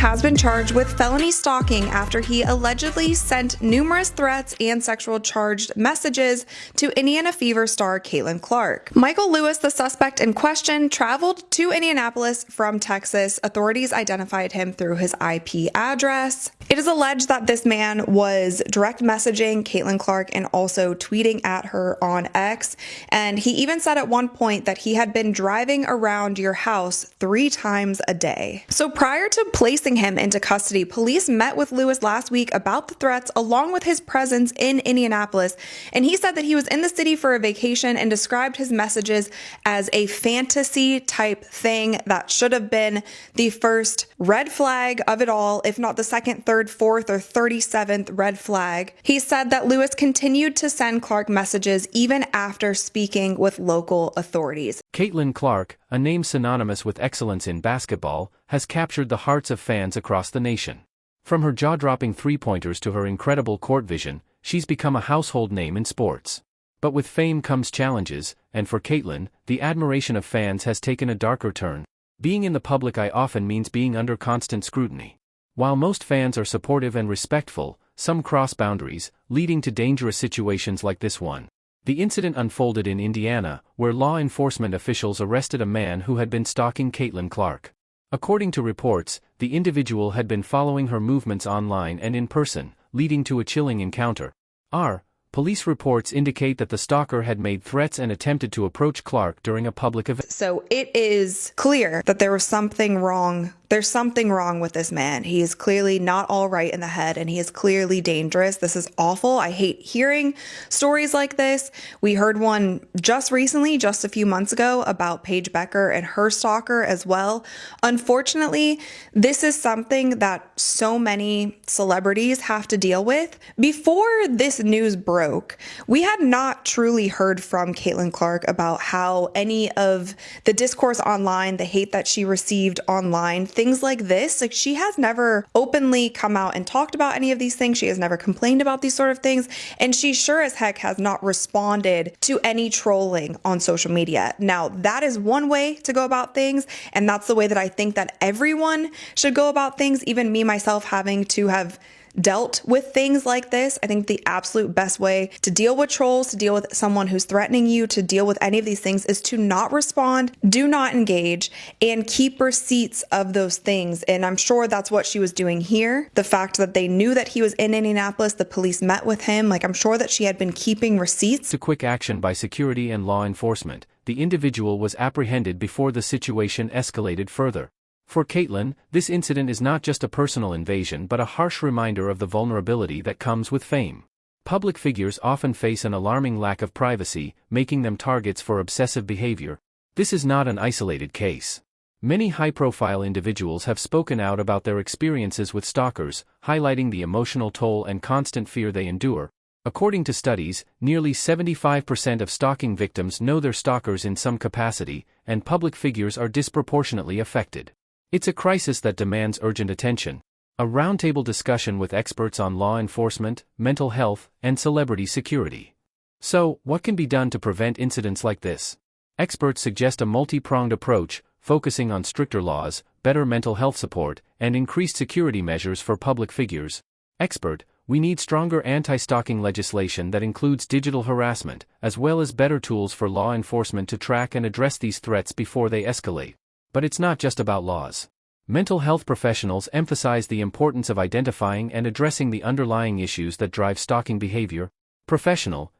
has been charged with felony stalking after he allegedly sent numerous threats and sexual charged messages to Indiana Fever star Caitlin Clark. Michael Lewis, the suspect in question, traveled to Indianapolis from Texas. Authorities identified him through his IP address. It is alleged that this man was direct messaging Caitlin Clark and also tweeting at her on X. And he even said at one point that he had been driving around your house 3 times a day. So prior to placing him into custody, police met with Lewis last week about the threats along with his presence in Indianapolis. And he said that he was in the city for a vacation and described his messages as a fantasy type thing that should have been the first red flag of it all, if not the second, third, fourth, or 37th red flag. He said that Lewis continued to send Clark messages even after speaking with local authorities. Caitlin Clark, a name synonymous with excellence in basketball, has captured the hearts of fans across the nation. From her jaw-dropping three-pointers to her incredible court vision, she's become a household name in sports. But with fame comes challenges, and for Caitlin, the admiration of fans has taken a darker turn. Being in the public eye often means being under constant scrutiny. While most fans are supportive and respectful, some cross boundaries, leading to dangerous situations like this one. The incident unfolded in Indiana, where law enforcement officials arrested a man who had been stalking Caitlin Clark. According to reports, the individual had been following her movements online and in person, leading to a chilling encounter. Police reports indicate that the stalker had made threats and attempted to approach Clark during a public event. So it is clear that there was something wrong. There's something wrong with this man. He is clearly not all right in the head, and he is clearly dangerous. This is awful. I hate hearing stories like this. We heard one just recently, just a few months ago, about Paige Becker and her stalker as well. Unfortunately, this is something that so many celebrities have to deal with. Before this news broke, we had not truly heard from Caitlin Clark about how any of the discourse online, the hate that she received online, things like this. Like, she has never openly come out and talked about any of these things. She has never complained about these sort of things. And she sure as heck has not responded to any trolling on social media. Now, that is one way to go about things. And that's the way that I think that everyone should go about things. Even me, myself, having to have dealt with things like this. I think the absolute best way to deal with trolls, to deal with someone who's threatening you, to deal with any of these things is to not respond, do not engage, and keep receipts of those things. And I'm sure that's what she was doing here. The fact that they knew that he was in Indianapolis, the police met with him, like, I'm sure that she had been keeping receipts. To quick action by security and law enforcement, the individual was apprehended before the situation escalated further. For Caitlin, this incident is not just a personal invasion but a harsh reminder of the vulnerability that comes with fame. Public figures often face an alarming lack of privacy, making them targets for obsessive behavior. This is not an isolated case. Many high-profile individuals have spoken out about their experiences with stalkers, highlighting the emotional toll and constant fear they endure. According to studies, nearly 75% of stalking victims know their stalkers in some capacity, and public figures are disproportionately affected. It's a crisis that demands urgent attention. A roundtable discussion with experts on law enforcement, mental health, and celebrity security. So, what can be done to prevent incidents like this? Experts suggest a multi-pronged approach, focusing on stricter laws, better mental health support, and increased security measures for public figures. Expert: we need stronger anti-stalking legislation that includes digital harassment, as well as better tools for law enforcement to track and address these threats before they escalate. But it's not just about laws. Mental health professionals emphasize the importance of identifying and addressing the underlying issues that drive stalking behavior. Professional: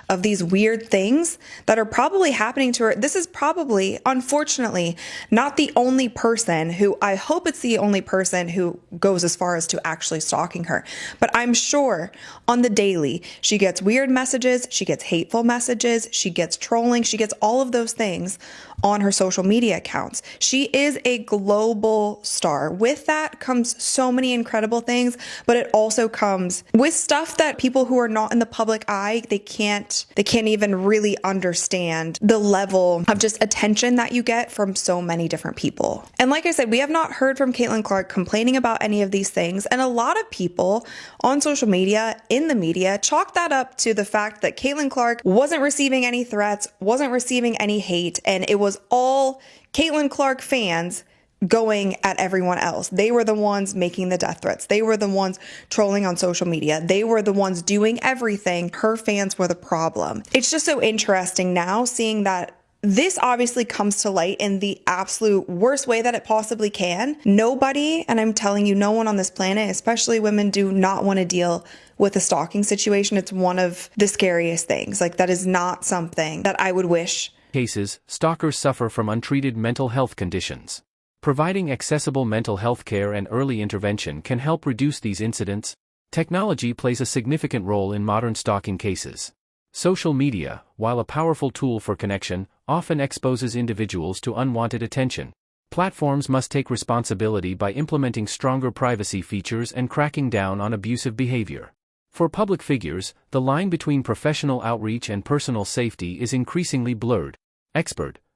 of these weird things that are probably happening to her. This is probably, unfortunately, not the only person who, I hope it's the only person who goes as far as to actually stalking her. But I'm sure on the daily, she gets weird messages, she gets hateful messages, she gets trolling, she gets all of those things on her social media accounts. She is a global star. With that comes so many incredible things, but it also comes with stuff that people who are not in the public eye, they can't even really understand the level of just attention that you get from so many different people. And like I said, we have not heard from Caitlin Clark complaining about any of these things. And a lot of people on social media, in the media, chalk that up to the fact that Caitlin Clark wasn't receiving any threats, wasn't receiving any hate, and it was all Caitlin Clark fans going at everyone else. They were the ones making the death threats. They were the ones trolling on social media. They were the ones doing everything. Her fans were the problem. It's just so interesting now seeing that this obviously comes to light in the absolute worst way that it possibly can. Nobody, and I'm telling you, no one on this planet, especially women, do not want to deal with a stalking situation. It's one of the scariest things. Like, that is not something that I would wish. Cases, stalkers suffer from untreated mental health conditions. Providing accessible mental health care and early intervention can help reduce these incidents. Technology plays a significant role in modern stalking cases. Social media, while a powerful tool for connection, often exposes individuals to unwanted attention. Platforms must take responsibility by implementing stronger privacy features and cracking down on abusive behavior. For public figures, the line between professional outreach and personal safety is increasingly blurred.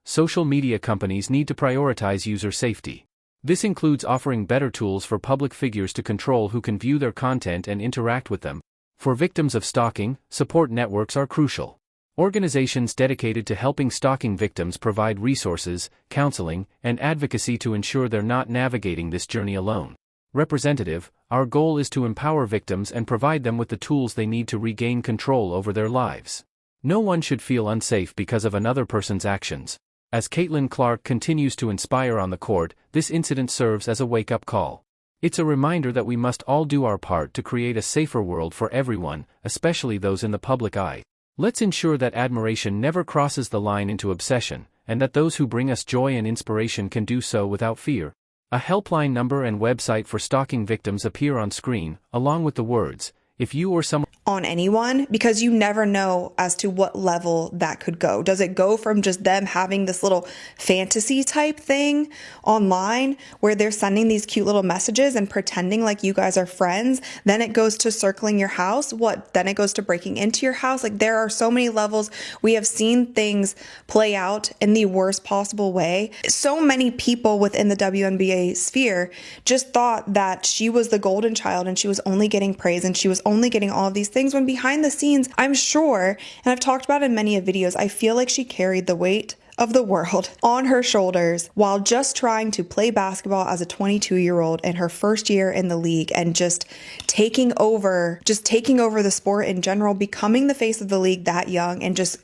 Social media companies need to prioritize user safety. This includes offering better tools for public figures to control who can view their content and interact with them. For victims of stalking, support networks are crucial. Organizations dedicated to helping stalking victims provide resources, counseling, and advocacy to ensure they're not navigating this journey alone. Representative, our goal is to empower victims and provide them with the tools they need to regain control over their lives. No one should feel unsafe because of another person's actions. As Caitlin Clark continues to inspire on the court, this incident serves as a wake-up call. It's a reminder that we must all do our part to create a safer world for everyone, especially those in the public eye. Let's ensure that admiration never crosses the line into obsession, and that those who bring us joy and inspiration can do so without fear. A helpline number and website for stalking victims appear on screen, along with the words, "If you or someone..." On anyone, because you never know as to what level that could go. Does it go from just them having this little fantasy type thing online where they're sending these cute little messages and pretending like you guys are friends? Then it goes to circling your house. Then it goes to breaking into your house. Like, there are so many levels. We have seen things play out in the worst possible way. So many people within the WNBA sphere just thought that she was the golden child and she was only getting praise and she was only getting all of these things, when behind the scenes, I'm sure, and I've talked about in many videos, I feel like she carried the weight of the world on her shoulders while just trying to play basketball as a 22-year-old in her first year in the league, and just taking over the sport in general, becoming the face of the league that young, and just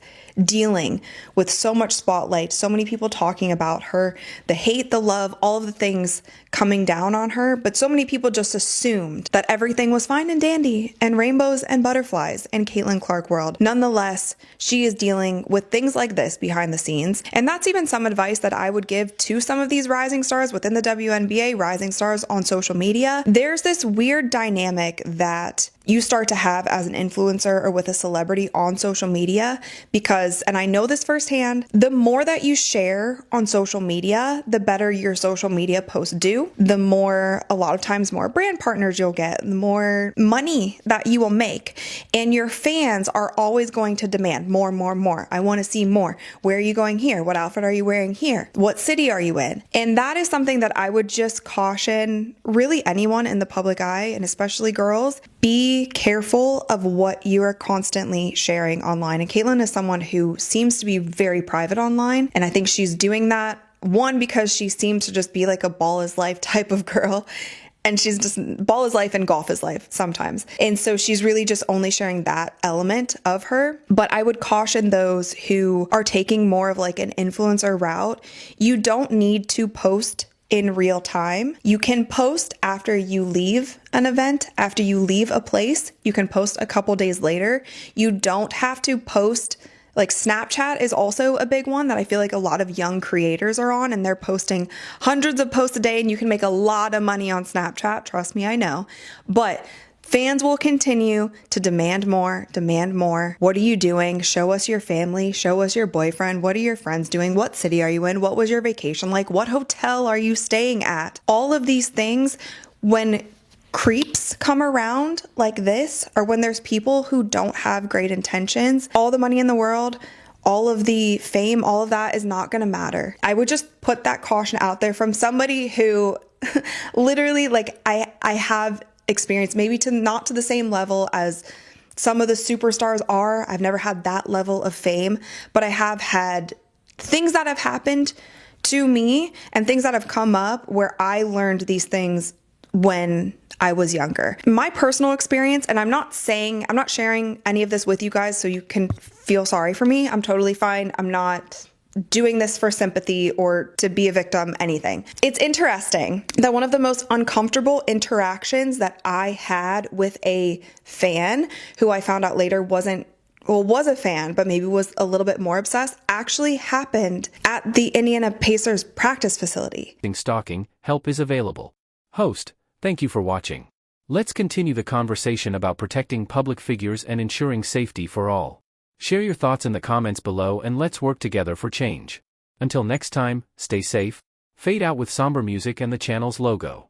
dealing with so much spotlight, so many people talking about her, the hate, the love, all of the things coming down on her. But so many people just assumed that everything was fine and dandy and rainbows and butterflies in Caitlin Clark world. Nonetheless, she is dealing with things like this behind the scenes. And that's even some advice that I would give to some of these rising stars within the WNBA, rising stars on social media. There's this weird dynamic that you start to have as an influencer or with a celebrity on social media, because, and I know this firsthand, the more that you share on social media, the better your social media posts do, the more, a lot of times, more brand partners you'll get, the more money that you will make. And your fans are always going to demand more, more, more. I want to see more. Where are you going here? What outfit are you wearing here? What city are you in? And that is something that I would just caution really anyone in the public eye, and especially girls, be careful of what you are constantly sharing online. And Caitlin is someone who seems to be very private online. And I think she's doing that, one, because she seems to just be like a ball is life type of girl. And she's just, ball is life and golf is life sometimes. And so she's really just only sharing that element of her. But I would caution those who are taking more of like an influencer route. You don't need to post in real time. You can post after you leave an event, after you leave a place. You can post a couple days later. You don't have to post. Like, Snapchat is also a big one that I feel like a lot of young creators are on, and they're posting hundreds of posts a day, and you can make a lot of money on Snapchat. Trust me, I know. But fans will continue to demand more, demand more. What are you doing? Show us your family. Show us your boyfriend. What are your friends doing? What city are you in? What was your vacation like? What hotel are you staying at? All of these things, when creeps come around like this, or when there's people who don't have great intentions, all the money in the world, all of the fame, all of that is not going to matter. I would just put that caution out there from somebody who literally, like, I have experience, maybe not to the same level as some of the superstars are. I've never had that level of fame, but I have had things that have happened to me and things that have come up where I learned these things when I was younger. My personal experience, and I'm not sharing any of this with you guys so you can feel sorry for me. I'm totally fine. I'm not doing this for sympathy or to be a victim, anything. It's interesting that one of the most uncomfortable interactions that I had with a fan, who I found out later was a fan, but maybe was a little bit more obsessed, actually happened at the Indiana Pacers practice facility. Stalking, help is available. Host, thank you for watching. Let's continue the conversation about protecting public figures and ensuring safety for all. Share your thoughts in the comments below and let's work together for change. Until next time, stay safe. Fade out with somber music and the channel's logo.